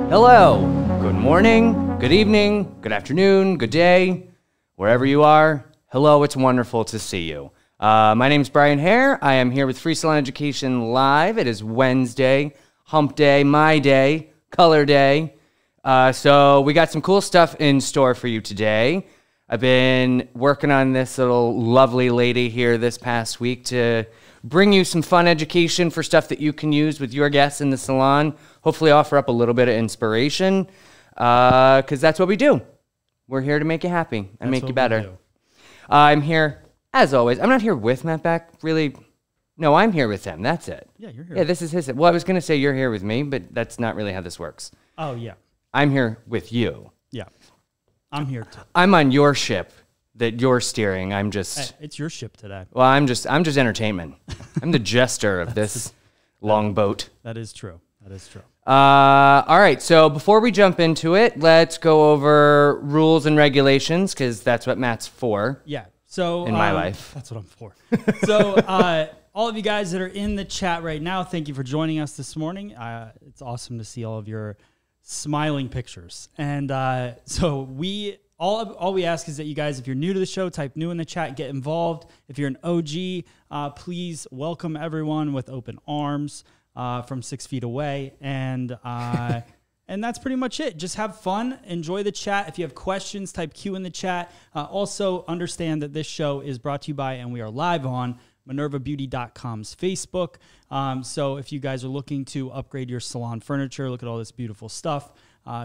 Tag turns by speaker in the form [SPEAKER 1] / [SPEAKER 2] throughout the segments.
[SPEAKER 1] Hello, good morning, good evening, good afternoon, good day, wherever you are. Hello, it's wonderful to see you. My name is Brian Hare. I am here with Free Salon Education Live. It is Wednesday, hump day, my day, color day. So we got some cool stuff in store for you today. I've been working on this little lovely lady here this past week to bring you some fun education for stuff that you can use with your guests in the salon. Hopefully offer up a little bit of inspiration, because that's what we do. We're here to make you happy and make you better. I'm here, as always. I'm not here with Matt Beck, really. No, I'm here with him. That's it.
[SPEAKER 2] Yeah, you're here.
[SPEAKER 1] Yeah, this is his. Well, I was going to say you're here with me, but that's not really how this works.
[SPEAKER 2] Oh, yeah.
[SPEAKER 1] I'm here with you.
[SPEAKER 2] Yeah. I'm here too.
[SPEAKER 1] I'm on your ship that you're steering. I'm just...
[SPEAKER 2] Hey, it's your ship today.
[SPEAKER 1] Well, I'm just entertainment. I'm the jester of this long boat.
[SPEAKER 2] That is true. That is true.
[SPEAKER 1] All right, so before we jump into it, let's go over rules and regulations, because that's what Matt's for.
[SPEAKER 2] Yeah. So
[SPEAKER 1] in my life.
[SPEAKER 2] That's what I'm for. So all of you guys that are in the chat right now, thank you for joining us this morning. It's awesome to see all of your smiling pictures. And so all we ask is that you guys, if you're new to the show, type new in the chat, get involved. If you're an OG, please welcome everyone with open arms. From 6 feet away, and that's pretty much it. Just have fun, enjoy the chat. If you have questions, type Q in the chat. Also, understand that this show is brought to you by, and we are live on MinervaBeauty.com's Facebook. So if you guys are looking to upgrade your salon furniture, look at all this beautiful stuff,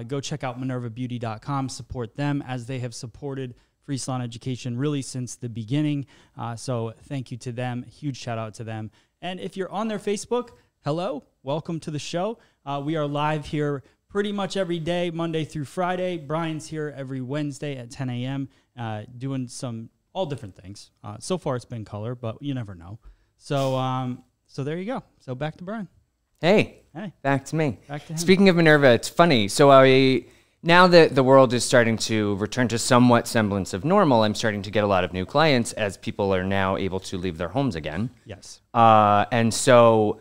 [SPEAKER 2] go check out MinervaBeauty.com. Support them as they have supported Free Salon Education really since the beginning. So thank you to them. Huge shout out to them. And if you're on their Facebook, hello, welcome to the show. We are live here pretty much every day, Monday through Friday. Brian's here every Wednesday at 10 a.m. Doing all different things. So far it's been color, but you never know. So there you go. So back to Brian.
[SPEAKER 1] Hey, back to me.
[SPEAKER 2] Back to him.
[SPEAKER 1] Speaking of Minerva, it's funny. So now that the world is starting to return to somewhat semblance of normal, I'm starting to get a lot of new clients as people are now able to leave their homes again.
[SPEAKER 2] Yes.
[SPEAKER 1] And so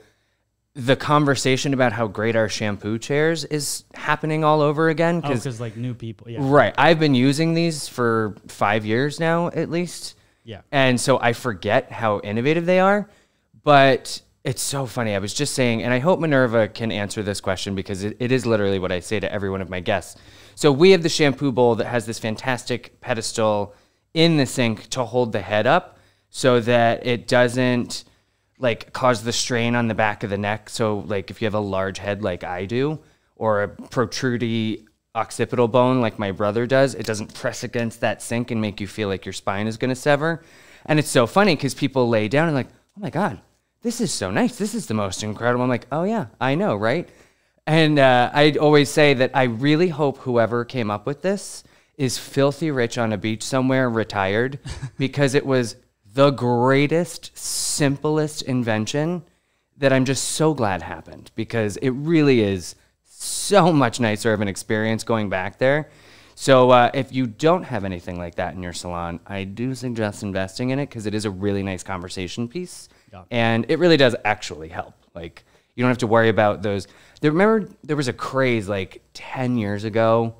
[SPEAKER 1] the conversation about how great our shampoo chairs is happening all over again.
[SPEAKER 2] Because like new people. Yeah.
[SPEAKER 1] Right. I've been using these for 5 years now, at least.
[SPEAKER 2] Yeah.
[SPEAKER 1] And so I forget how innovative they are. But it's so funny. I was just saying, and I hope Minerva can answer this question because it is literally what I say to every one of my guests. So we have the shampoo bowl that has this fantastic pedestal in the sink to hold the head up so that it doesn't cause the strain on the back of the neck. So like if you have a large head like I do, or a protrudy occipital bone like my brother does, it doesn't press against that sink and make you feel like your spine is going to sever. And it's so funny because people lay down and like, oh my God, this is so nice. This is the most incredible. I'm like, oh yeah, I know, right? And I always say that I really hope whoever came up with this is filthy rich on a beach somewhere, retired, because it was the greatest, simplest invention that I'm just so glad happened, because it really is so much nicer of an experience going back there. So if you don't have anything like that in your salon, I do suggest investing in it because it is a really nice conversation piece. Yeah. And it really does actually help. Like, you don't have to worry about those. Remember, there was a craze like 10 years ago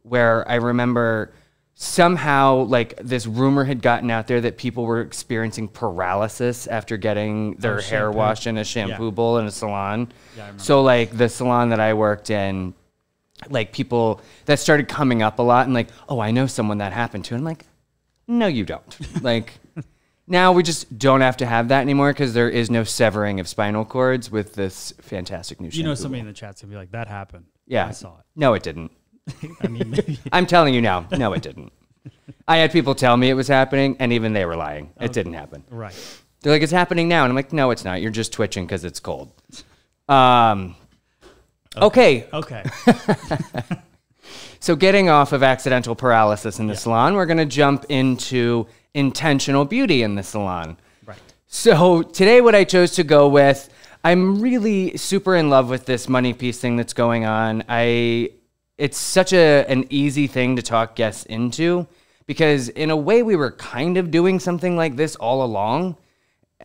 [SPEAKER 1] where I remember somehow this rumor had gotten out there that people were experiencing paralysis after getting their hair washed in a shampoo bowl in a salon. Yeah, I remember. So the salon that I worked in, people that started coming up a lot and oh, I know someone that happened to. And I'm like, no, you don't. Now we just don't have to have that anymore because there is no severing of spinal cords with this fantastic new shampoo.
[SPEAKER 2] You know, somebody in the chat's going to be like, that happened.
[SPEAKER 1] Yeah.
[SPEAKER 2] I saw it.
[SPEAKER 1] No, it didn't.
[SPEAKER 2] I mean, maybe.
[SPEAKER 1] I'm telling you now. No, it didn't. I had people tell me it was happening, and even they were lying. It didn't happen.
[SPEAKER 2] Right.
[SPEAKER 1] They're like, it's happening now. And I'm like, no, it's not. You're just twitching because it's cold. Okay. So getting off of accidental paralysis in the salon, we're going to jump into intentional beauty in the salon. Right. So today what I chose to go with, I'm really super in love with this money piece thing that's going on. It's such an easy thing to talk guests into because in a way we were kind of doing something like this all along.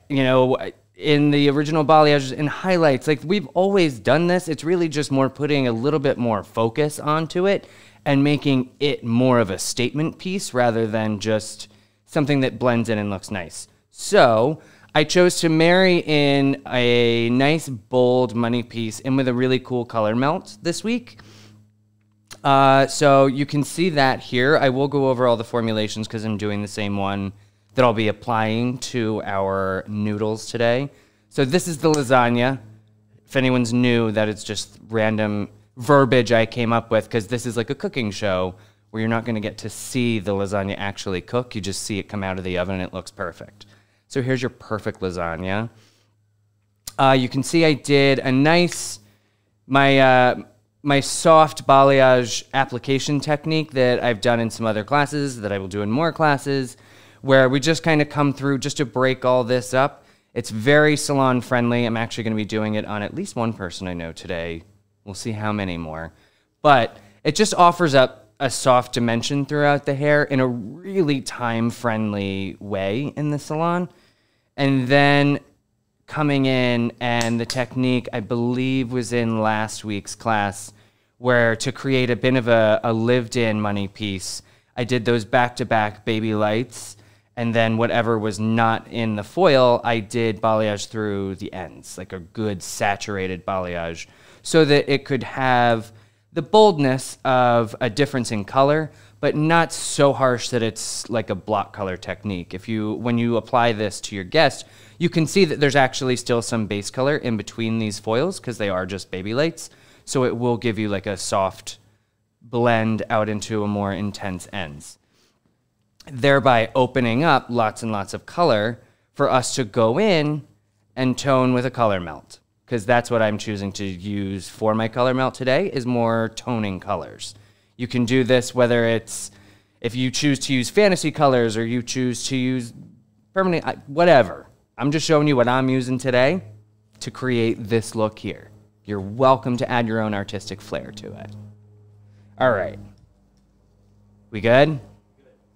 [SPEAKER 1] You know, in the original balayage and highlights. Like, we've always done this. It's really just more putting a little bit more focus onto it and making it more of a statement piece rather than just something that blends in and looks nice. So I chose to marry in a nice, bold money piece in with a really cool color melt this week. So you can see that here. I will go over all the formulations because I'm doing the same one that I'll be applying to our noodles today. So this is the lasagna. If anyone's new, that it's just random verbiage I came up with because this is like a cooking show where you're not going to get to see the lasagna actually cook. You just see it come out of the oven and it looks perfect. So here's your perfect lasagna. You can see I did a nice, my soft balayage application technique that I've done in some other classes, that I will do in more classes, where we just kind of come through just to break all this up. It's very salon friendly. I'm actually going to be doing it on at least one person I know today. We'll see how many more. But it just offers up a soft dimension throughout the hair in a really time-friendly way in the salon. And then coming in, and the technique I believe was in last week's class, where to create a bit of a lived-in money piece, I did those back-to-back baby lights, and then whatever was not in the foil, I did balayage through the ends, like a good saturated balayage, so that it could have the boldness of a difference in color, but not so harsh that it's like a block color technique. When you apply this to your guest, you can see that there's actually still some base color in between these foils because they are just baby lights. So it will give you like a soft blend out into a more intense ends, thereby opening up lots and lots of color for us to go in and tone with a color melt. Because that's what I'm choosing to use for my color melt today, is more toning colors. You can do this whether it's, if you choose to use fantasy colors or you choose to use permanent, whatever. I'm just showing you what I'm using today to create this look here. You're welcome to add your own artistic flair to it. All right. We good?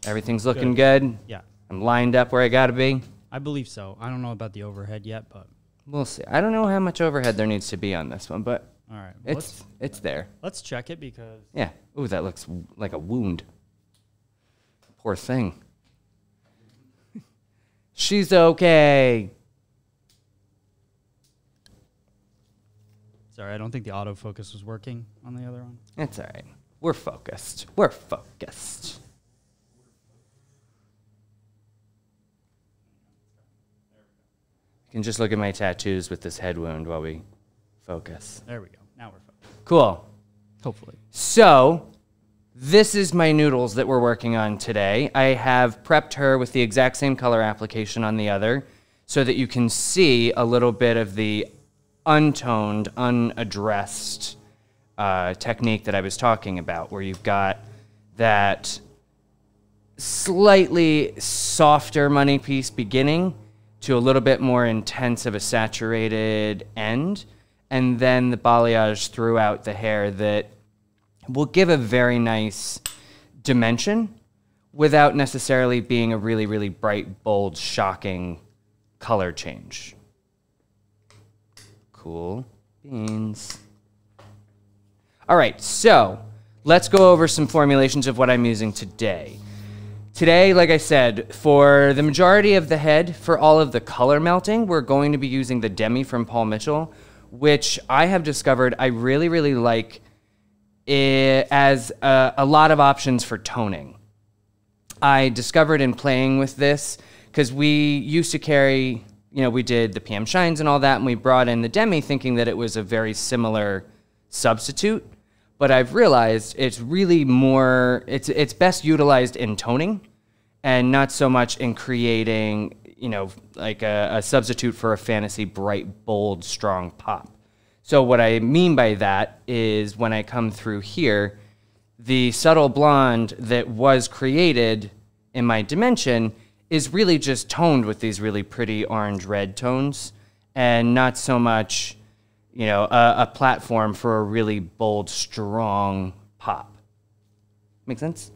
[SPEAKER 1] Everything's looking good?
[SPEAKER 2] Yeah.
[SPEAKER 1] I'm lined up where I gotta be?
[SPEAKER 2] I believe so. I don't know about the overhead yet, but
[SPEAKER 1] we'll see. I don't know how much overhead there needs to be on this one, but
[SPEAKER 2] all right. Well,
[SPEAKER 1] it's there.
[SPEAKER 2] Let's check it because...
[SPEAKER 1] Yeah. Ooh, that looks like a wound. Poor thing. She's okay.
[SPEAKER 2] Sorry, I don't think the autofocus was working on the other one.
[SPEAKER 1] It's all right. We're focused. We're focused. You can just look at my tattoos with this head wound while we focus.
[SPEAKER 2] There we go. Now we're focused.
[SPEAKER 1] Cool.
[SPEAKER 2] Hopefully.
[SPEAKER 1] So, this is my noodles that we're working on today. I have prepped her with the exact same color application on the other so that you can see a little bit of the untoned, unaddressed technique that I was talking about, where you've got that slightly softer money piece beginning to a little bit more intense of a saturated end, and then the balayage throughout the hair that will give a very nice dimension without necessarily being a really, really bright, bold, shocking color change. Cool beans. All right, so let's go over some formulations of what I'm using today. Today, like I said, for the majority of the head, for all of the color melting, we're going to be using the Demi from Paul Mitchell, which I have discovered I really, really like it as a lot of options for toning. I discovered in playing with this, because we used to carry, we did the PM Shines and all that, and we brought in the Demi thinking that it was a very similar substitute. But I've realized it's really more, it's best utilized in toning and not so much in creating, like a substitute for a fantasy, bright, bold, strong pop. So what I mean by that is when I come through here, the subtle blonde that was created in my dimension is really just toned with these really pretty orange-red tones and not so much, a platform for a really bold, strong pop. Make sense?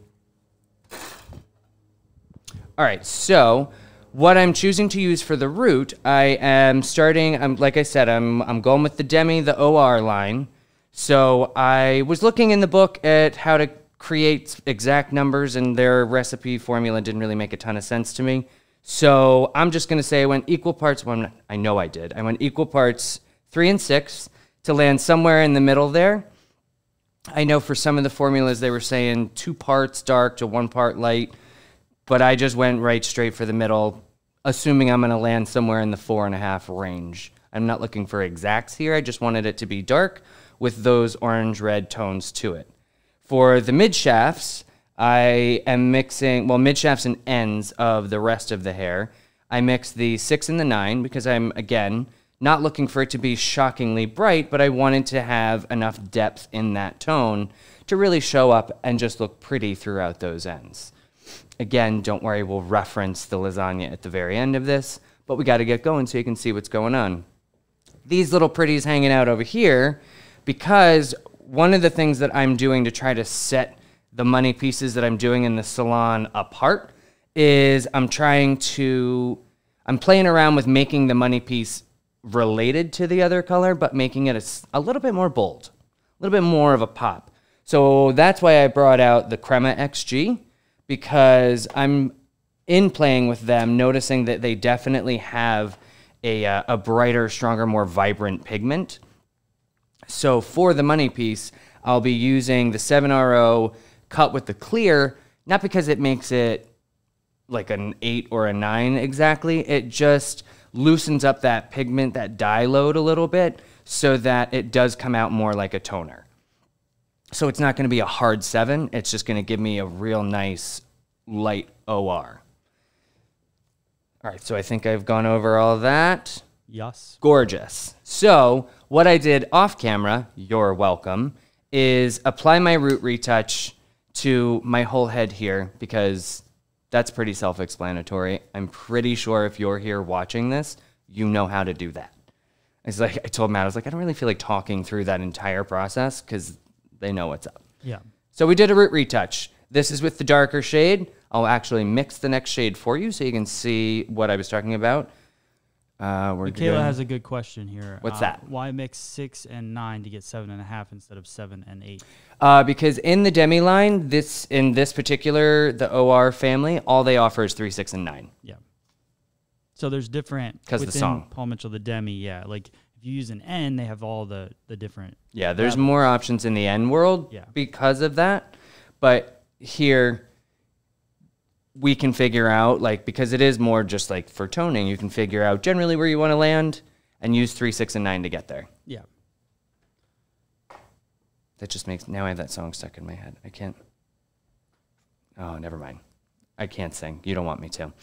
[SPEAKER 1] All right, so what I'm choosing to use for the root, I am starting, like I said, I'm going with the Demi, the OR line. So I was looking in the book at how to create exact numbers, and their recipe formula didn't really make a ton of sense to me. So I'm just going to say I went equal parts, well, I know I did. I went equal parts 3 and 6 to land somewhere in the middle there. I know for some of the formulas they were saying 2 parts dark to 1 part light, but I just went right straight for the middle, assuming I'm going to land somewhere in the 4.5 range. I'm not looking for exacts here. I just wanted it to be dark with those orange-red tones to it. For the mid shafts, I am mixing, well, mid shafts and ends of the rest of the hair. I mix the 6 and the 9 because I'm, again, not looking for it to be shockingly bright, but I wanted to have enough depth in that tone to really show up and just look pretty throughout those ends. Again, don't worry, we'll reference the lasagna at the very end of this, but we got to get going so you can see what's going on. These little pretties hanging out over here, because one of the things that I'm doing to try to set the money pieces that I'm doing in the salon apart is I'm playing around with making the money piece related to the other color, but making it a little bit more bold, a little bit more of a pop. So that's why I brought out the Crema XG, because I'm in playing with them, noticing that they definitely have a brighter, stronger, more vibrant pigment. So for the money piece, I'll be using the 7RO cut with the clear, not because it makes it like an 8 or a 9 exactly. It just loosens up that pigment, that dye load a little bit, so that it does come out more like a toner. So it's not going to be a hard 7. It's just going to give me a real nice light OR. All right, so I think I've gone over all that.
[SPEAKER 2] Yes.
[SPEAKER 1] Gorgeous. So what I did off camera, you're welcome, is apply my root retouch to my whole head here, because that's pretty self-explanatory. I'm pretty sure if you're here watching this, you know how to do that. It's like I told Matt, I was like, I don't really feel like talking through that entire process because they know what's up.
[SPEAKER 2] Yeah.
[SPEAKER 1] So we did a root retouch. This is with the darker shade. I'll actually mix the next shade for you so you can see what I was talking about.
[SPEAKER 2] Michaela has a good question here.
[SPEAKER 1] What's that?
[SPEAKER 2] Why mix 6 and 9 to get 7.5 instead of 7 and 8?
[SPEAKER 1] Because in the Demi line, in this particular, the OR family, all they offer is 3, 6, and 9.
[SPEAKER 2] Yeah. So there's different,
[SPEAKER 1] because the song.
[SPEAKER 2] Paul Mitchell, the Demi, yeah. Like if you use an N, they have all the different.
[SPEAKER 1] Yeah, there's more options in the N world because of that. But here, we can figure out, like, because it is more just like for toning, you can figure out generally where you want to land and use 3, 6, and 9 to get there.
[SPEAKER 2] Yeah.
[SPEAKER 1] That just makes, now I have that song stuck in my head. I can't, oh, never mind. I can't sing. You don't want me to. Oh.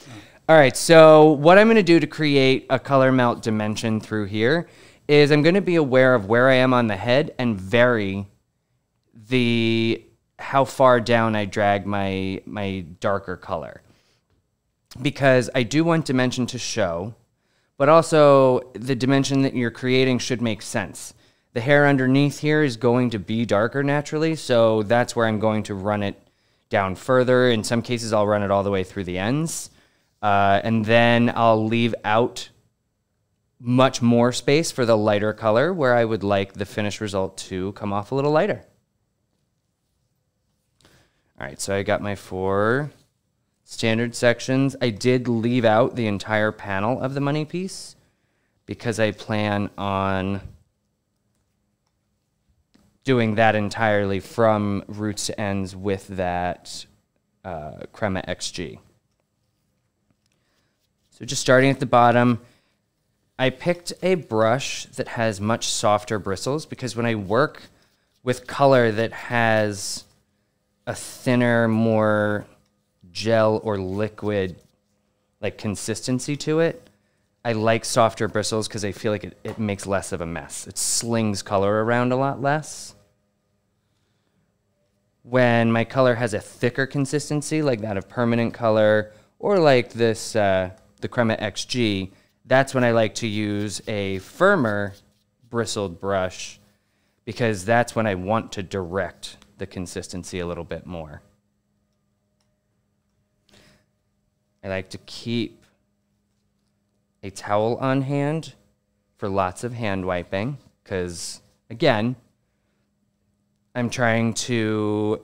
[SPEAKER 1] All right, so what I'm going to do to create a color melt dimension through here is I'm going to be aware of where I am on the head and vary how far down I drag my darker color. Because I do want dimension to show, but also the dimension that you're creating should make sense. The hair underneath here is going to be darker naturally, so that's where I'm going to run it down further. In some cases, I'll run it all the way through the ends. And then I'll leave out much more space for the lighter color where I would like the finished result to come off a little lighter. All right, so I got my 4 standard sections. I did leave out the entire panel of the money piece because I plan on doing that entirely from roots to ends with that Crema XG. So just starting at the bottom, I picked a brush that has much softer bristles because when I work with color that has a thinner, more gel or liquid like consistency to it, I like softer bristles because I feel like it makes less of a mess. It slings color around a lot less. When my color has a thicker consistency, like that of permanent color, or like this, the Crema XG, that's when I like to use a firmer bristled brush because that's when I want to direct the consistency a little bit more. I like to keep a towel on hand for lots of hand wiping because, again, I'm trying to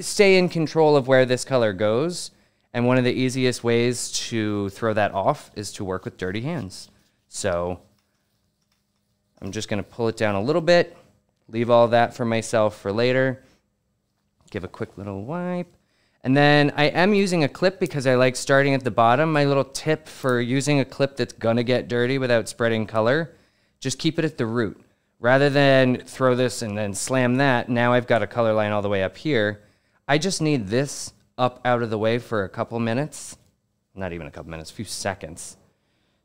[SPEAKER 1] stay in control of where this color goes. And one of the easiest ways to throw that off is to work with dirty hands. So I'm just going to pull it down a little bit, leave all that for myself for later, give a quick little wipe. And then I am using a clip because I like starting at the bottom. My little tip for using a clip that's going to get dirty without spreading color, just keep it at the root. Rather than throw this and then slam that, now I've got a color line all the way up here. I just need this up out of the way for a couple minutes. Not even a couple minutes, a few seconds.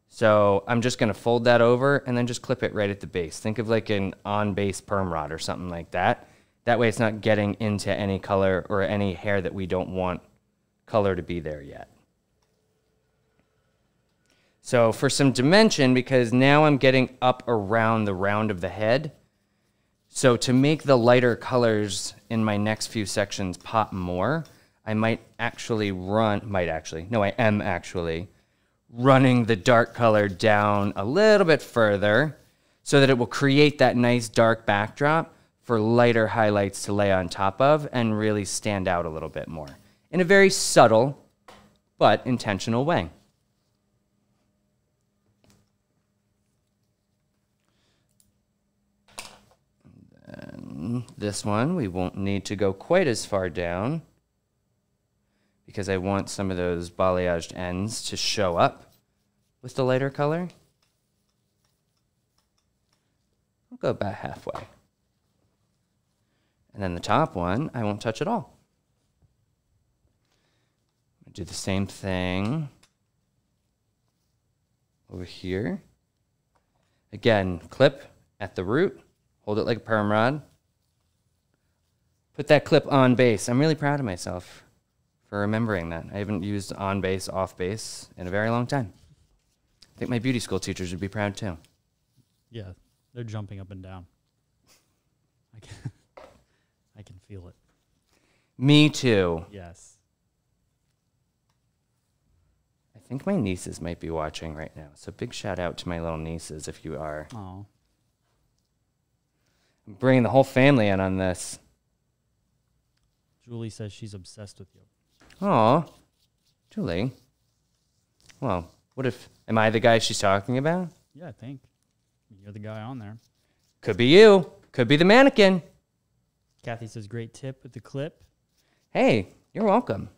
[SPEAKER 1] So I'm just going to fold that over and then just clip it right at the base. Think of like an on-base perm rod or something like that. That way it's not getting into any color or any hair that we don't want color to be there yet. So for some dimension, because now I'm getting up around the round of the head, so to make the lighter colors in my next few sections pop more, I am actually running the dark color down a little bit further so that it will create that nice dark backdrop for lighter highlights to lay on top of and really stand out a little bit more in a very subtle but intentional way. And this one, we won't need to go quite as far down because I want some of those balayaged ends to show up with the lighter color. I'll go about halfway. And then the top one, I won't touch at all. I'll do the same thing over here. Again, clip at the root, hold it like a perm rod. Put that clip on base. I'm really proud of myself for remembering that. I haven't used on base, off base in a very long time. I think my beauty school teachers would be proud too.
[SPEAKER 2] Yeah, they're jumping up and down. I can feel it.
[SPEAKER 1] Me too.
[SPEAKER 2] Yes.
[SPEAKER 1] I think my nieces might be watching right now. So big shout out to my little nieces if you are.
[SPEAKER 2] Oh.
[SPEAKER 1] I'm bringing the whole family in on this.
[SPEAKER 2] Julie says she's obsessed with you.
[SPEAKER 1] Aw, Julie. Well, am I the guy she's talking about?
[SPEAKER 2] Yeah, I think. You're the guy on there.
[SPEAKER 1] Could be you. Could be the mannequin.
[SPEAKER 2] Kathy says, great tip with the clip.
[SPEAKER 1] Hey, you're welcome.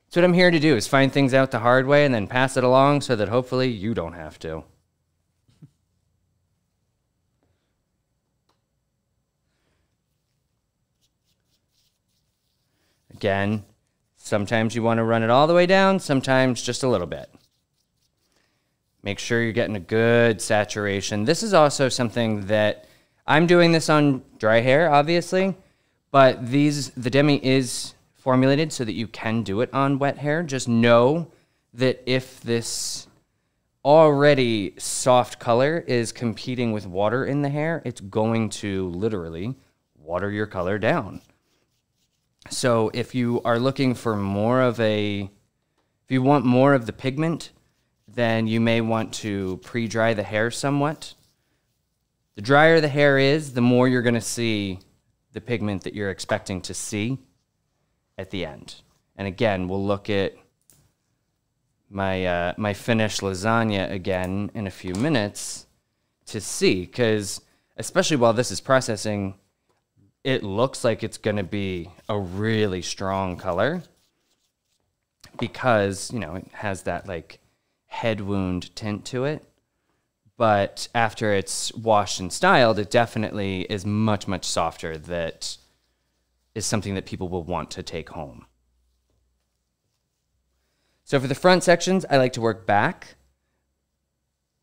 [SPEAKER 1] That's what I'm here to do, is find things out the hard way and then pass it along so that hopefully you don't have to. Again, sometimes you want to run it all the way down, sometimes just a little bit. Make sure you're getting a good saturation. This is also something that I'm doing this on dry hair, obviously, but the demi is formulated so that you can do it on wet hair. Just know that if this already soft color is competing with water in the hair, it's going to literally water your color down. So if you are looking for if you want more of the pigment, then you may want to pre-dry the hair somewhat. The drier the hair is, the more you're going to see the pigment that you're expecting to see at the end. And again, we'll look at my finished lasagna again in a few minutes to see, because especially while this is processing, it looks like it's going to be a really strong color because, it has that like head wound tint to it. But after it's washed and styled, it definitely is much, much softer. That is something that people will want to take home. So for the front sections, I like to work back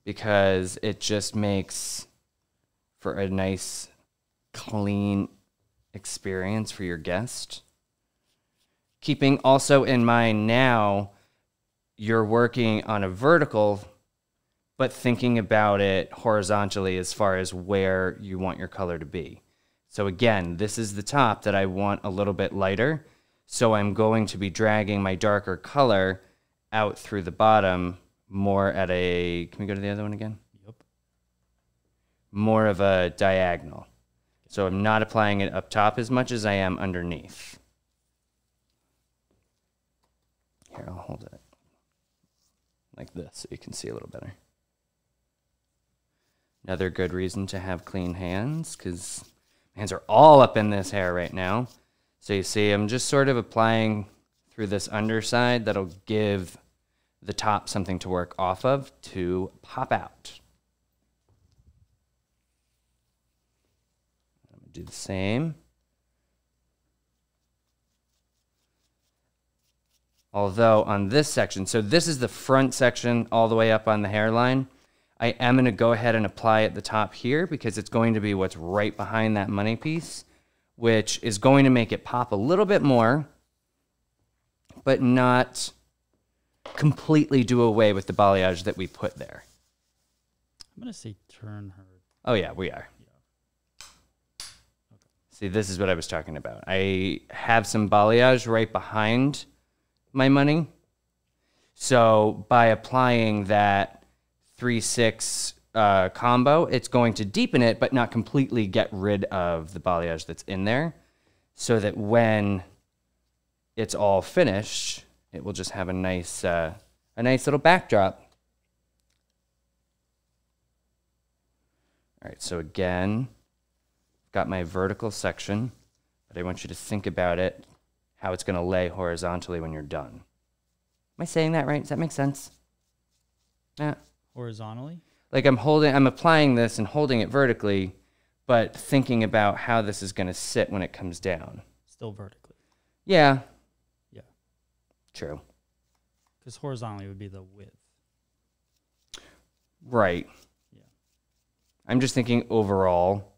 [SPEAKER 1] because it just makes for a nice, clean experience for your guest. Keeping also in mind now, you're working on a vertical, but thinking about it horizontally as far as where you want your color to be. So again, this is the top that I want a little bit lighter. So I'm going to be dragging my darker color out through the bottom more at a, can we go to the other one again?
[SPEAKER 2] Yep.
[SPEAKER 1] More of a diagonal. So I'm not applying it up top as much as I am underneath. Here, I'll hold it like this so you can see a little better. Another good reason to have clean hands, because my hands are all up in this hair right now. So you see I'm just sort of applying through this underside that'll give the top something to work off of to pop out. I'm going to do the same. Although on this section, so this is the front section all the way up on the hairline, I am going to go ahead and apply at the top here because it's going to be what's right behind that money piece, which is going to make it pop a little bit more, but not completely do away with the balayage that we put there.
[SPEAKER 2] I'm going to say turn her.
[SPEAKER 1] Oh, yeah, we are.
[SPEAKER 2] Yeah. Okay.
[SPEAKER 1] See, this is what I was talking about. I have some balayage right behind my money. So by applying that 3-6 combo, it's going to deepen it, but not completely get rid of the balayage that's in there, so that when it's all finished, it will just have a nice little backdrop. All right, so again, got my vertical section, but I want you to think about it, how it's going to lay horizontally when you're done. Am I saying that right? Does that make sense? Yeah.
[SPEAKER 2] Horizontally?
[SPEAKER 1] Like I'm applying this and holding it vertically, but thinking about how this is going to sit when it comes down.
[SPEAKER 2] Still vertically.
[SPEAKER 1] Yeah.
[SPEAKER 2] Yeah.
[SPEAKER 1] True.
[SPEAKER 2] Because horizontally would be the width.
[SPEAKER 1] Right.
[SPEAKER 2] Yeah.
[SPEAKER 1] I'm just thinking overall.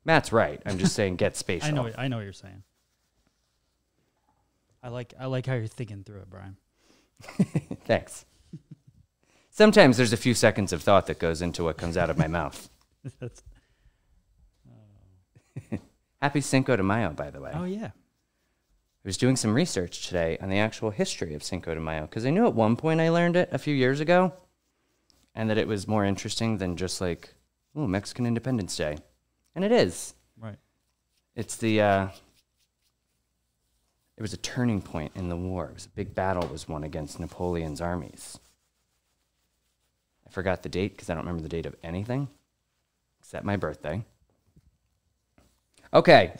[SPEAKER 1] Matt's right. I'm just saying get spatial.
[SPEAKER 2] I know what you're saying. I like how you're thinking through it, Brian.
[SPEAKER 1] Thanks. Sometimes there's a few seconds of thought that goes into what comes out of my mouth. Happy Cinco de Mayo, by the way.
[SPEAKER 2] Oh, yeah.
[SPEAKER 1] I was doing some research today on the actual history of Cinco de Mayo, because I knew at one point I learned it a few years ago, and that it was more interesting than just like, oh, Mexican Independence Day. And it is.
[SPEAKER 2] Right.
[SPEAKER 1] It's the, it was a turning point in the war. It was a big battle was won against Napoleon's armies. I forgot the date because I don't remember the date of anything except my birthday. Okay.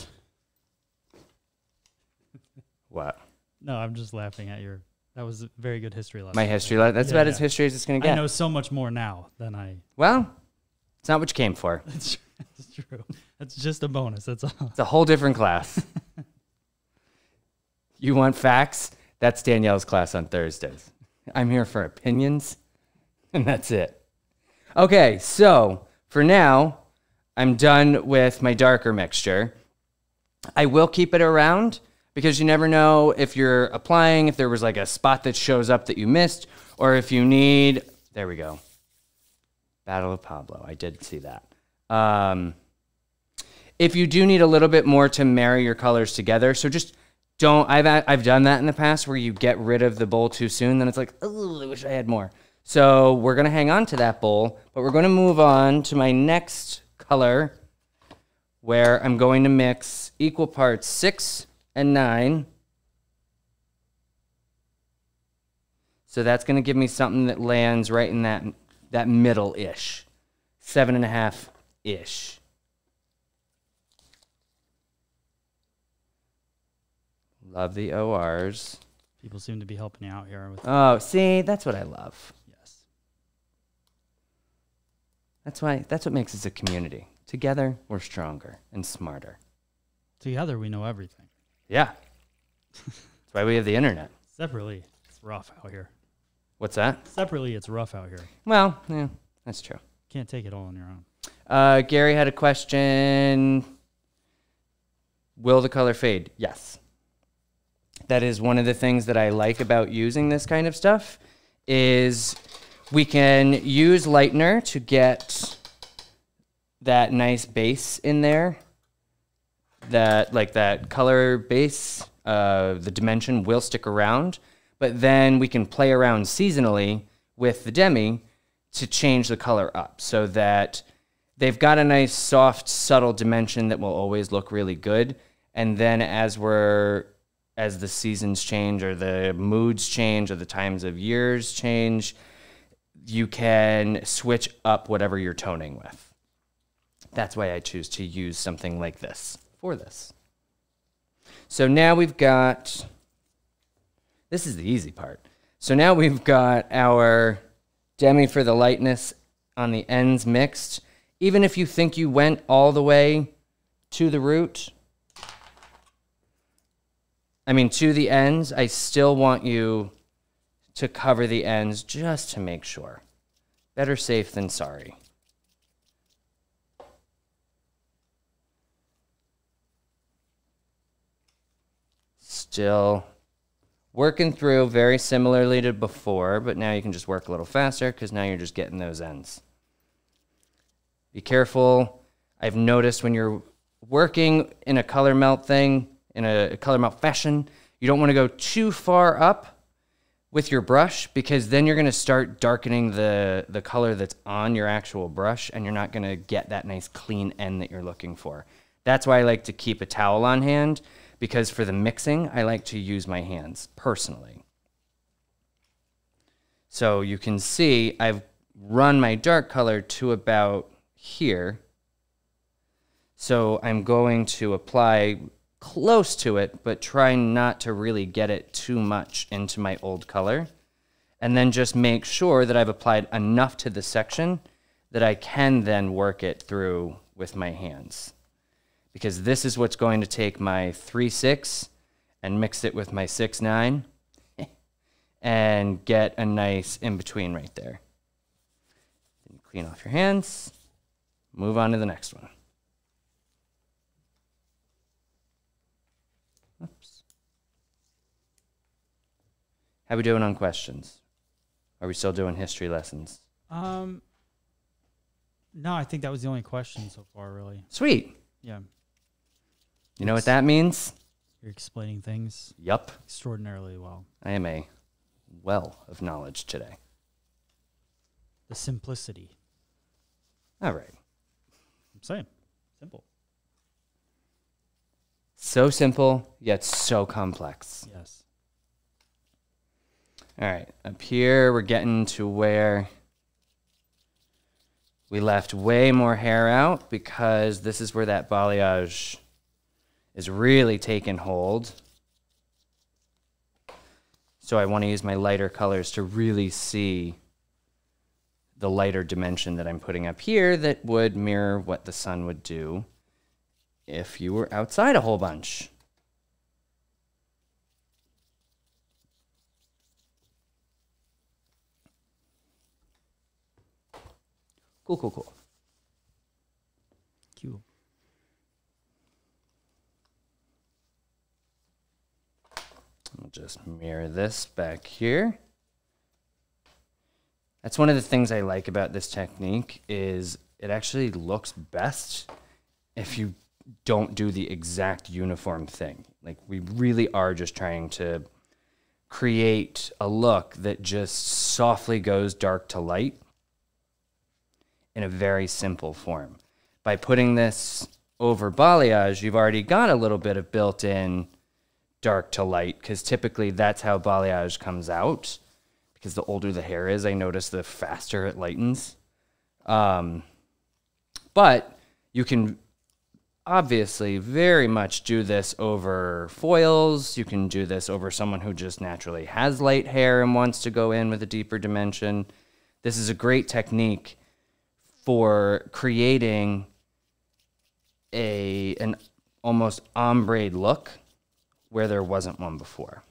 [SPEAKER 1] What?
[SPEAKER 2] No, I'm just laughing at that was a very good history lesson.
[SPEAKER 1] My history lesson? That's about as history as it's going to get.
[SPEAKER 2] I know so much more now than I...
[SPEAKER 1] Well, it's not what you came for.
[SPEAKER 2] That's true. That's just a bonus. That's all.
[SPEAKER 1] It's a whole different class. You want facts? That's Danielle's class on Thursdays. I'm here for opinions, and that's it. Okay, so for now, I'm done with my darker mixture. I will keep it around because you never know if you're applying, if there was like a spot that shows up that you missed, or if you need, there we go. Battle of Pablo, I did see that. If you do need a little bit more to marry your colors together, so just don't, I've done that in the past where you get rid of the bowl too soon, then it's like, oh, I wish I had more. So we're going to hang on to that bowl, but we're going to move on to my next color where I'm going to mix equal parts 6 and 9. So that's going to give me something that lands right in that middle-ish, 7.5-ish. Love the ORs.
[SPEAKER 2] People seem to be helping you out here.
[SPEAKER 1] Oh, see, that's what I love.
[SPEAKER 2] Yes.
[SPEAKER 1] That's what makes us a community. Together, we're stronger and smarter.
[SPEAKER 2] Together, we know everything.
[SPEAKER 1] Yeah. That's why we have the internet.
[SPEAKER 2] Separately, it's rough out here.
[SPEAKER 1] What's that?
[SPEAKER 2] Separately, it's rough out here.
[SPEAKER 1] Well, yeah, that's true.
[SPEAKER 2] Can't take it all on your own.
[SPEAKER 1] Gary had a question. Will the color fade? Yes. That is one of the things that I like about using this kind of stuff is we can use lightener to get that nice base in there. That color base, the dimension will stick around. but then we can play around seasonally with the demi to change the color up so that they've got a nice, soft, subtle dimension that will always look really good. And then as the seasons change or the moods change or the times of years change, you can switch up whatever you're toning with. That's why I choose to use something like this for this. So now we've got, this is the easy part. So now we've got our demi for the lightness on the ends mixed. Even if you think you went all the way to the root, to the ends, I still want you to cover the ends just to make sure. Better safe than sorry. Still working through very similarly to before, but now you can just work a little faster because now you're just getting those ends. Be careful. I've noticed when you're working in a color melt thing, in a color melt fashion, you don't want to go too far up with your brush because then you're going to start darkening the color that's on your actual brush and you're not going to get that nice clean end that you're looking for. That's why I like to keep a towel on hand, because for the mixing, I like to use my hands personally. So you can see I've run my dark color to about here. So I'm going to apply close to it, but try not to really get it too much into my old color. And then just make sure that I've applied enough to the section that I can then work it through with my hands. Because this is what's going to take my 3/6 and mix it with my 6/9 and get a nice in-between right there. Then clean off your hands, move on to the next one. Oops. How we doing on questions? Are we still doing history lessons?
[SPEAKER 2] No, I think that was the only question so far, really.
[SPEAKER 1] Sweet.
[SPEAKER 2] Yeah.
[SPEAKER 1] You know what that means?
[SPEAKER 2] You're explaining things
[SPEAKER 1] Yup.
[SPEAKER 2] extraordinarily well.
[SPEAKER 1] I am a well of knowledge today.
[SPEAKER 2] The simplicity.
[SPEAKER 1] All right.
[SPEAKER 2] I'm saying. Simple.
[SPEAKER 1] So simple, yet so complex.
[SPEAKER 2] Yes.
[SPEAKER 1] All right. Up here, we're getting to where we left way more hair out because this is where that balayage is really taking hold. So I want to use my lighter colors to really see the lighter dimension that I'm putting up here that would mirror what the sun would do if you were outside a whole bunch. Cool, cool, cool.
[SPEAKER 2] Cool.
[SPEAKER 1] I'll just mirror this back here. That's one of the things I like about this technique is it actually looks best if you don't do the exact uniform thing. Like we really are just trying to create a look that just softly goes dark to light in a very simple form. By putting this over balayage, you've already got a little bit of built-in dark to light, because typically that's how balayage comes out. Because the older the hair is, I notice the faster it lightens. But you can obviously very much do this over foils. You can do this over someone who just naturally has light hair and wants to go in with a deeper dimension. This is a great technique for creating an almost ombre look where there wasn't one before.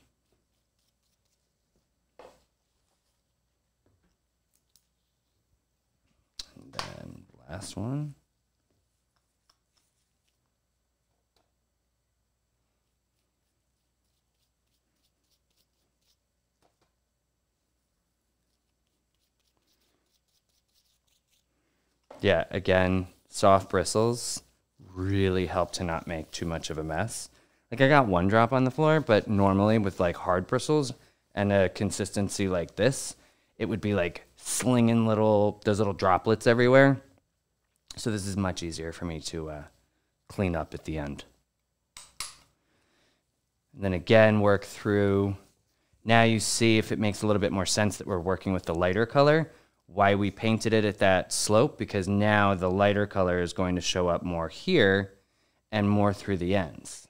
[SPEAKER 1] And then last one. Yeah, again, soft bristles really help to not make too much of a mess. Like I got one drop on the floor, but normally with like hard bristles, and a consistency like this, it would be like slinging those little droplets everywhere. So this is much easier for me to clean up at the end. And then again, work through. Now you see if it makes a little bit more sense that we're working with the lighter color, why we painted it at that slope, because now the lighter color is going to show up more here and more through the ends.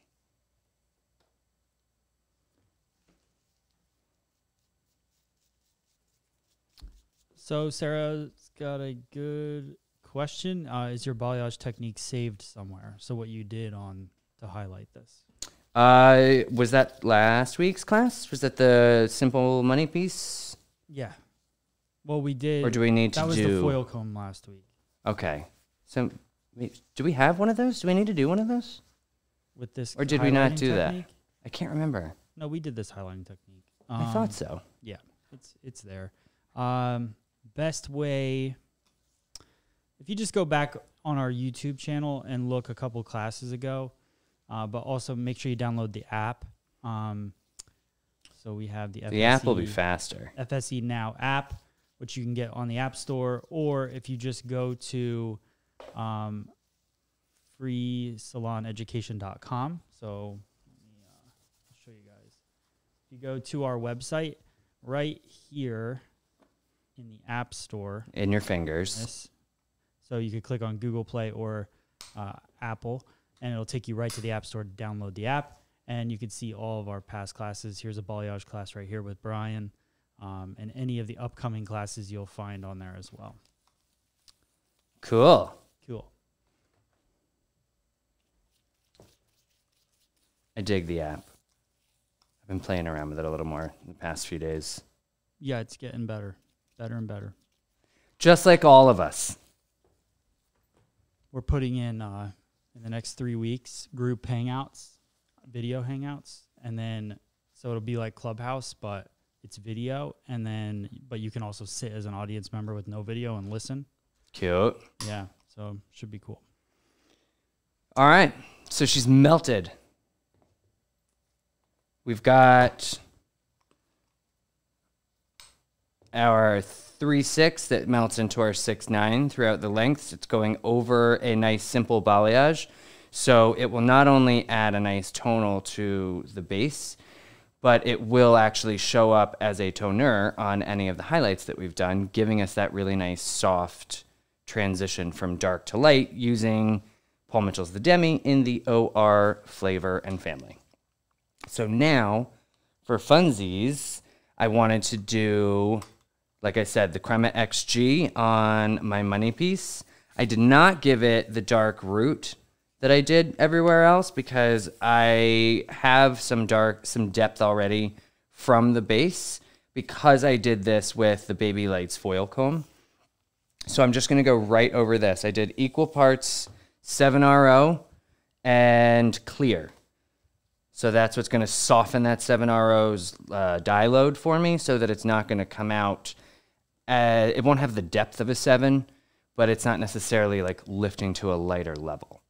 [SPEAKER 2] So Sarah's got a good question. Is your balayage technique saved somewhere? So what you did to highlight this?
[SPEAKER 1] Was that last week's class? Was that the simple money piece?
[SPEAKER 2] Yeah. Well, we did.
[SPEAKER 1] Or do we need to do...
[SPEAKER 2] That was the foil comb last week.
[SPEAKER 1] Okay. So do we have one of those? Do we need to do one of those?
[SPEAKER 2] With this
[SPEAKER 1] Or did we not do
[SPEAKER 2] technique?
[SPEAKER 1] that? I can't remember.
[SPEAKER 2] No, we did this highlighting technique.
[SPEAKER 1] I thought so.
[SPEAKER 2] Yeah, it's there. Best way, if you just go back on our YouTube channel and look a couple classes ago, but also make sure you download the app. So we have the FSE,
[SPEAKER 1] The app will be faster.
[SPEAKER 2] FSE Now app, which you can get on the App Store, or if you just go to freesaloneducation.com. So let me show you guys. If you go to our website, right here in the App Store.
[SPEAKER 1] In your fingers.
[SPEAKER 2] This, so you could click on Google Play or Apple, and it'll take you right to the App Store to download the app. And you can see all of our past classes. Here's a balayage class right here with Brian. And any of the upcoming classes you'll find on there as well.
[SPEAKER 1] Cool.
[SPEAKER 2] Cool.
[SPEAKER 1] I dig the app. I've been playing around with it a little more in the past few days.
[SPEAKER 2] Yeah, it's getting better. Better and better.
[SPEAKER 1] Just like all of us.
[SPEAKER 2] We're putting in the next 3 weeks, group hangouts, video hangouts. And then, so it'll be like Clubhouse, but it's video. And then, but you can also sit as an audience member with no video and listen.
[SPEAKER 1] Cute.
[SPEAKER 2] Yeah, so should be cool.
[SPEAKER 1] All right. So she's melted. We've got our 3/6 that melts into our 6/9 throughout the lengths. It's going over a nice simple balayage. So it will not only add a nice tonal to the base, but it will actually show up as a toner on any of the highlights that we've done, giving us that really nice soft transition from dark to light using Paul Mitchell's The Demi in the OR flavor and family. So now, for funsies, I wanted to do, like I said, the Crema XG on my money piece. I did not give it the dark root that I did everywhere else because I have some depth already from the base because I did this with the Baby Lights foil comb. So I'm just going to go right over this. I did equal parts 7RO and clear. So that's what's going to soften that 7RO's dye load for me so that it's not going to come out. It won't have the depth of a 7, but it's not necessarily like lifting to a lighter level.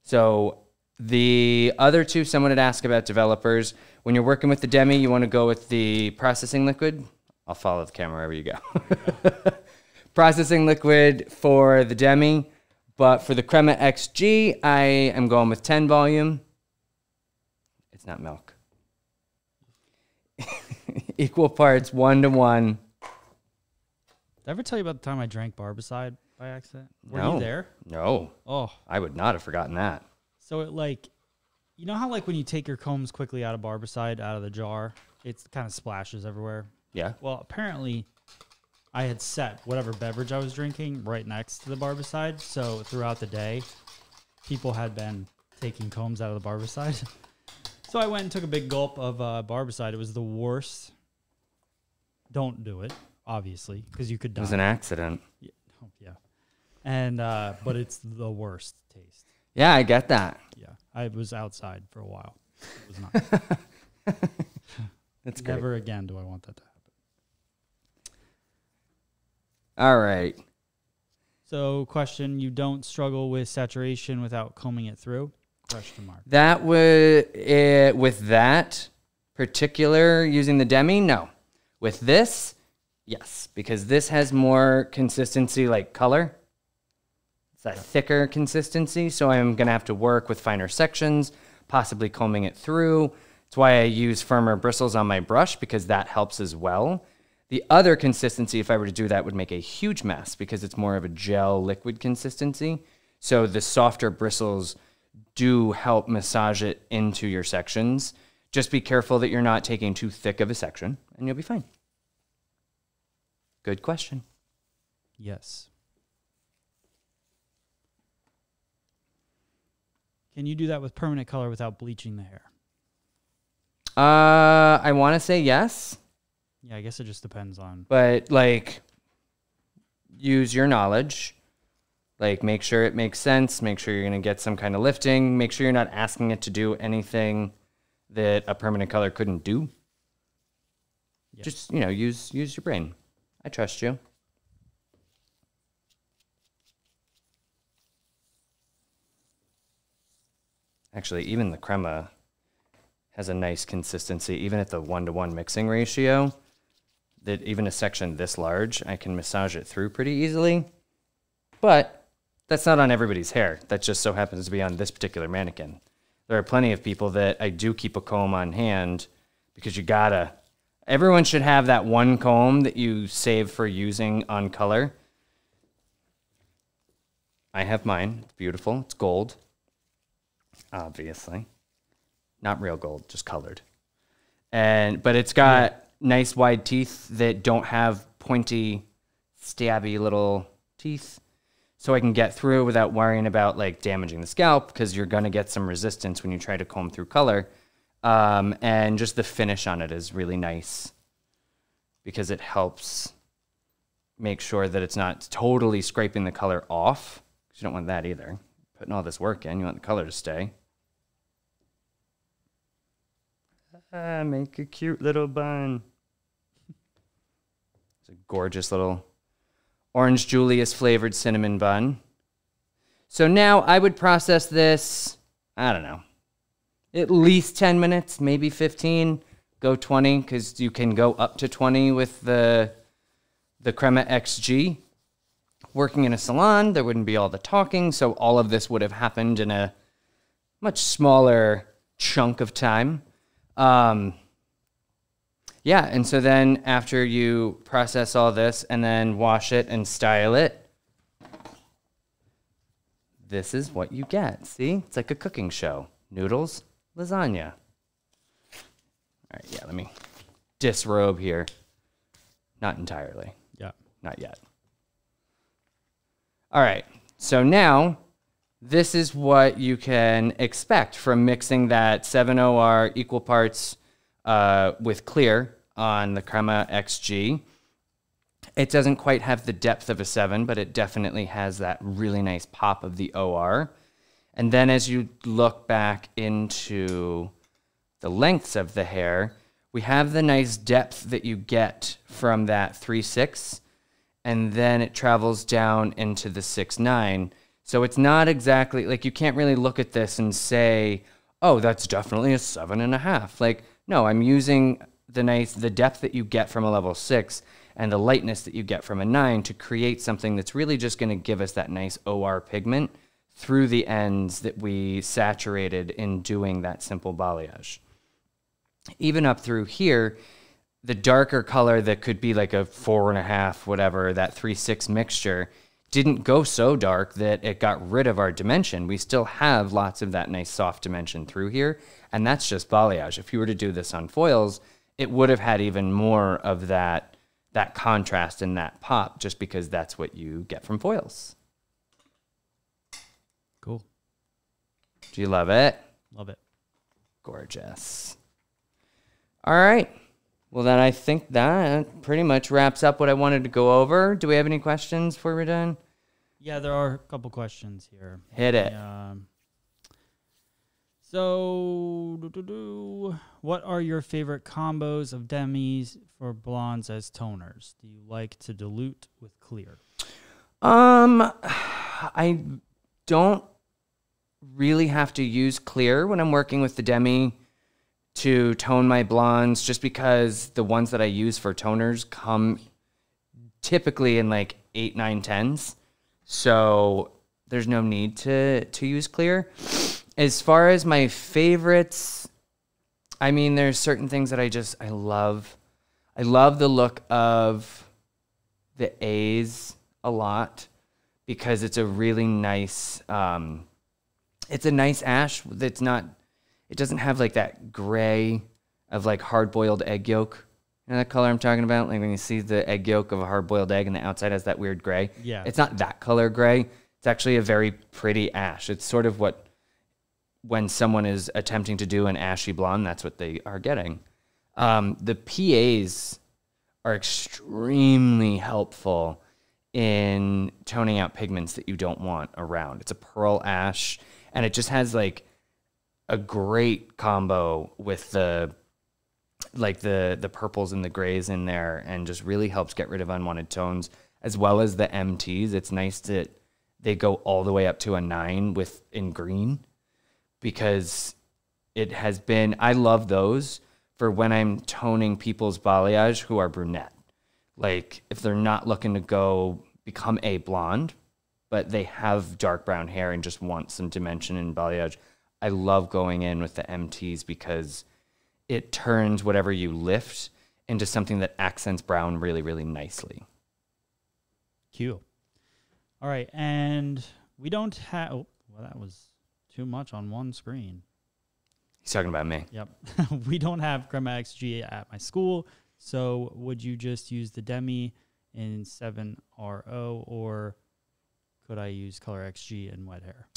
[SPEAKER 1] So the other two, someone had asked about developers. When you're working with the Demi, you want to go with the processing liquid. I'll follow the camera wherever you go. Processing liquid for the Demi, but for the Crema XG, I am going with 10 volume. It's not milk. Equal parts, 1-to-1.
[SPEAKER 2] Did I ever tell you about the time I drank Barbicide by accident? Were
[SPEAKER 1] No.
[SPEAKER 2] you there?
[SPEAKER 1] No.
[SPEAKER 2] Oh.
[SPEAKER 1] I would not have forgotten that.
[SPEAKER 2] So it like, you know how like when you take your combs quickly out of Barbicide, out of the jar, it kind of splashes everywhere?
[SPEAKER 1] Yeah.
[SPEAKER 2] Well, apparently I had set whatever beverage I was drinking right next to the Barbicide. So throughout the day, people had been taking combs out of the Barbicide. So I went and took a big gulp of Barbicide. It was the worst. Don't do it, obviously, because you could die.
[SPEAKER 1] It was an accident.
[SPEAKER 2] Yeah. Oh, yeah. And, but it's the worst taste.
[SPEAKER 1] Yeah, I get that.
[SPEAKER 2] Yeah. I was outside for a while. It was not.
[SPEAKER 1] That's great.
[SPEAKER 2] Never again do I want that to happen.
[SPEAKER 1] All right.
[SPEAKER 2] So, question, you don't struggle with saturation without combing it through? Question mark.
[SPEAKER 1] That was with that. particular using the demi, no. With this, yes, because this has more consistency, like color. It's a thicker consistency, so I'm going to have to work with finer sections, possibly combing it through. That's why I use firmer bristles on my brush, because that helps as well. The other consistency, if I were to do that, would make a huge mess because it's more of a gel liquid consistency. So the softer bristles do help massage it into your sections. Just be careful that you're not taking too thick of a section, and you'll be fine. Good question.
[SPEAKER 2] Yes. Can you do that with permanent color without bleaching the hair?
[SPEAKER 1] I want to say yes.
[SPEAKER 2] Yeah, I guess it just depends on.
[SPEAKER 1] But, like, use your knowledge. Like, make sure it makes sense. Make sure you're going to get some kind of lifting. Make sure you're not asking it to do anything that a permanent color couldn't do. Yes. Just, you know, use your brain. I trust you. Actually, even the crema has a nice consistency, even at the 1-to-1 mixing ratio. That even a section this large, I can massage it through pretty easily. But that's not on everybody's hair. That just so happens to be on this particular mannequin. There are plenty of people that I do keep a comb on hand because you gotta. Everyone should have that one comb that you save for using on color. I have mine. It's beautiful. It's gold. Obviously. Not real gold, just colored. But it's got nice wide teeth that don't have pointy, stabby little teeth. So I can get through without worrying about like damaging the scalp, because you're going to get some resistance when you try to comb through color. And just the finish on it is really nice because it helps make sure that it's not totally scraping the color off, because you don't want that either. Putting all this work in, you want the color to stay. Make a cute little bun. It's a gorgeous little Orange Julius flavored cinnamon bun. So now I would process this, I don't know, at least 10 minutes, maybe 15. Go 20, because you can go up to 20 with the Crema XG. Working in a salon, there wouldn't be all the talking, so all of this would have happened in a much smaller chunk of time. Yeah, and so then after you process all this and then wash it and style it, this is what you get. See? It's like a cooking show. Noodles, lasagna. All right, yeah, let me disrobe here. Not entirely.
[SPEAKER 2] Yeah.
[SPEAKER 1] Not yet. All right, so now this is what you can expect from mixing that 7OR equal parts with clear on the Crema XG. It doesn't quite have the depth of a 7, but it definitely has that really nice pop of the OR. And then as you look back into the lengths of the hair, we have the nice depth that you get from that 3/6, and then it travels down into the 6/9. So it's not exactly, like, you can't really look at this and say, oh, that's definitely a 7.5. Like, no, I'm using the depth that you get from a level 6 and the lightness that you get from a 9 to create something that's really just going to give us that nice OR pigment through the ends that we saturated in doing that simple balayage. Even up through here, the darker color that could be like a 4.5, whatever, that 3/6 mixture, didn't go so dark that it got rid of our dimension. We still have lots of that nice soft dimension through here, and that's just balayage. If you were to do this on foils, it would have had even more of that contrast and that pop, just because that's what you get from foils.
[SPEAKER 2] Cool.
[SPEAKER 1] Do you love it?
[SPEAKER 2] Love it.
[SPEAKER 1] Gorgeous. All right. Well, then I think that pretty much wraps up what I wanted to go over. Do we have any questions before we're done?
[SPEAKER 2] Yeah, there are a couple questions here.
[SPEAKER 1] Hit it.
[SPEAKER 2] What are your favorite combos of demis for blondes as toners? Do you like to dilute with clear?
[SPEAKER 1] I don't really have to use clear when I'm working with the demi to tone my blondes, just because the ones that I use for toners come typically in like 8, 9, 10s. So there's no need to use clear. As far as my favorites, I mean, there's certain things that I love. I love the look of the A's a lot because it's a really nice, it's a nice ash that's not, it doesn't have like that gray of like hard-boiled egg yolk. You know that color I'm talking about? Like when you see the egg yolk of a hard-boiled egg and the outside has that weird gray.
[SPEAKER 2] Yeah.
[SPEAKER 1] It's not that color gray. It's actually a very pretty ash. It's sort of what, when someone is attempting to do an ashy blonde, that's what they are getting. The PAs are extremely helpful in toning out pigments that you don't want around. It's a pearl ash, and it just has like a great combo with the purples and the grays in there, and just really helps get rid of unwanted tones, as well as the MTs. It's nice that they go all the way up to a 9 in green, because it has been, I love those for when I'm toning people's balayage who are brunette. Like if they're not looking to go become a blonde, but they have dark brown hair and just want some dimension in balayage, I love going in with the MTs because it turns whatever you lift into something that accents brown really, really nicely.
[SPEAKER 2] Cute. All right, and we don't have, oh, well, that was too much on one screen.
[SPEAKER 1] He's talking about me.
[SPEAKER 2] Yep. We don't have Crema XG at my school, so would you just use the Demi in 7RO, or could I use Color XG in wet hair?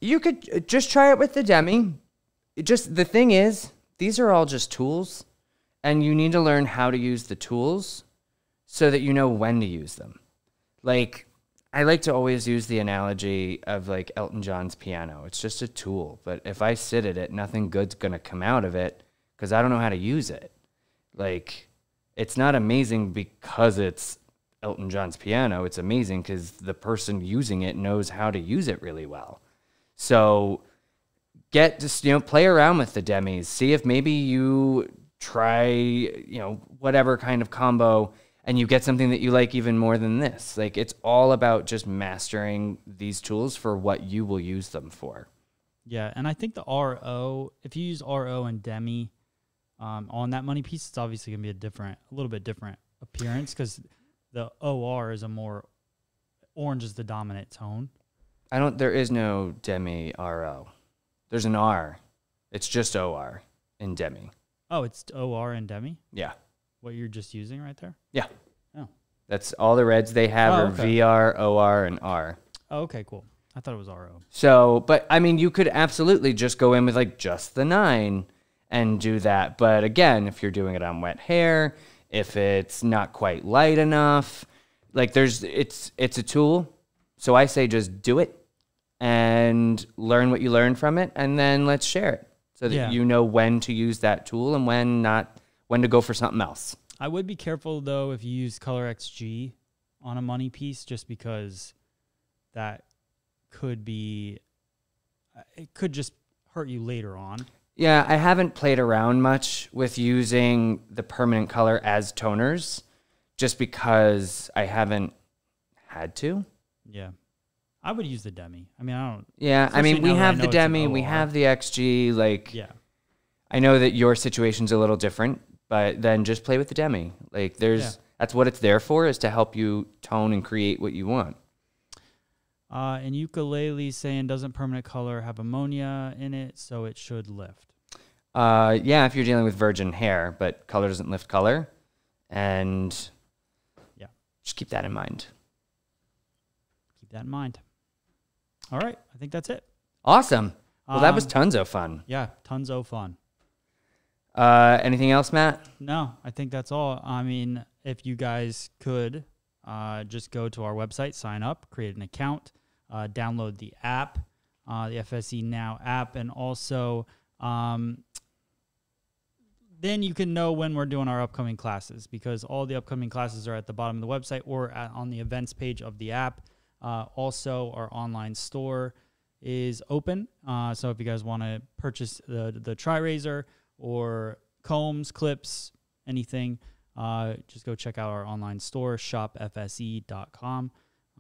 [SPEAKER 1] You could just try it with the Demi. The thing is, these are all just tools, and you need to learn how to use the tools so that you know when to use them. Like, I like to always use the analogy of like Elton John's piano. It's just a tool, but if I sit at it, nothing good's going to come out of it because I don't know how to use it. Like, it's not amazing because it's Elton John's piano. It's amazing because the person using it knows how to use it really well. So play around with the Demis. See if maybe you try, whatever kind of combo, and you get something that you like even more than this. Like, it's all about just mastering these tools for what you will use them for.
[SPEAKER 2] Yeah, and I think the RO, if you use RO and Demi on that money piece, it's obviously going to be a little bit different appearance because the OR is a more, orange is the dominant tone.
[SPEAKER 1] There is no Demi RO. There's an R. It's just OR in Demi.
[SPEAKER 2] Oh, it's OR and Demi?
[SPEAKER 1] Yeah.
[SPEAKER 2] What you're just using right there?
[SPEAKER 1] Yeah.
[SPEAKER 2] Oh.
[SPEAKER 1] That's all the reds they have are
[SPEAKER 2] okay.
[SPEAKER 1] VR, OR, and R.
[SPEAKER 2] Oh, okay, cool. I thought it was RO.
[SPEAKER 1] So, but I mean, you could absolutely just go in with like just the 9 and do that. But again, if you're doing it on wet hair, if it's not quite light enough, like it's a tool. So I say just do it and learn what you learn from it, and then let's share it so that you know when to use that tool and when to go for something else.
[SPEAKER 2] I would be careful, though, if you use Color XG on a money piece, just because that could be, it could just hurt you later on.
[SPEAKER 1] Yeah, I haven't played around much with using the permanent color as toners just because I haven't had to.
[SPEAKER 2] Yeah. I would use the Demi. I mean, I don't.
[SPEAKER 1] Yeah, I mean, we have the Demi, we have the XG. Like,
[SPEAKER 2] yeah.
[SPEAKER 1] I know that your situation's a little different, but then just play with the Demi. Like, that's what it's there for, is to help you tone and create what you want.
[SPEAKER 2] And ukulele saying, doesn't permanent color have ammonia in it, so it should lift?
[SPEAKER 1] Yeah, if you're dealing with virgin hair, but color doesn't lift color. And
[SPEAKER 2] yeah,
[SPEAKER 1] just keep that in mind.
[SPEAKER 2] Keep that in mind. All right, I think that's it.
[SPEAKER 1] Awesome. Well, that was tons of fun.
[SPEAKER 2] Yeah, tons of fun.
[SPEAKER 1] Anything else, Matt?
[SPEAKER 2] No, I think that's all. I mean, if you guys could just go to our website, sign up, create an account, download the app, the FSE Now app, and also then you can know when we're doing our upcoming classes, because all the upcoming classes are at the bottom of the website or on the events page of the app. Also, our online store is open. So if you guys want to purchase the TriRazor or combs, clips, anything, just go check out our online store, shopfse.com.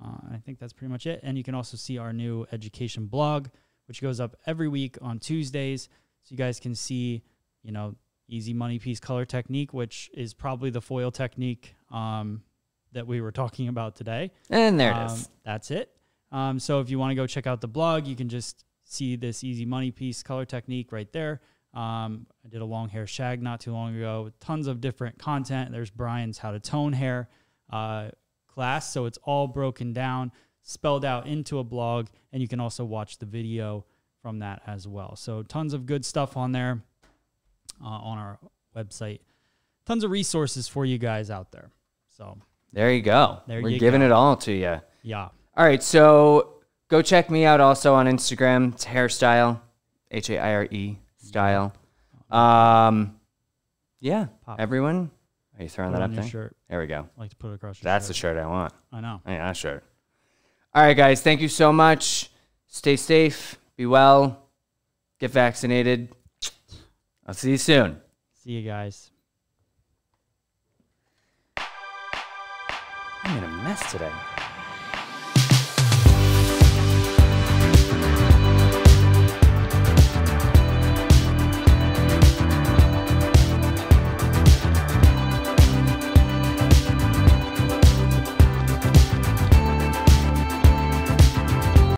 [SPEAKER 2] I think that's pretty much it. And you can also see our new education blog, which goes up every week on Tuesdays. So you guys can see, you know, easy money piece color technique, which is probably the foil technique that we were talking about today.
[SPEAKER 1] And there it is.
[SPEAKER 2] That's it. So if you want to go check out the blog, you can just see this easy money piece color technique right there. I did a long hair shag not too long ago. Tons of different content. There's Brian's how to tone hair class. So it's all broken down, spelled out into a blog, and you can also watch the video from that as well. So tons of good stuff on there on our website. Tons of resources for you guys out there. So
[SPEAKER 1] there you go. We're giving it all to you.
[SPEAKER 2] Yeah.
[SPEAKER 1] All right, so go check me out also on Instagram. It's hairstyle, HAIRE style. Yeah, everyone. Are you throwing that up there?
[SPEAKER 2] Shirt.
[SPEAKER 1] There we go.
[SPEAKER 2] I like to put it across your
[SPEAKER 1] That's
[SPEAKER 2] shirt.
[SPEAKER 1] the shirt I want.
[SPEAKER 2] I know.
[SPEAKER 1] Yeah, that shirt. All right, guys, thank you so much. Stay safe. Be well. Get vaccinated. I'll see you soon.
[SPEAKER 2] See you guys.
[SPEAKER 1] I'm in a mess today.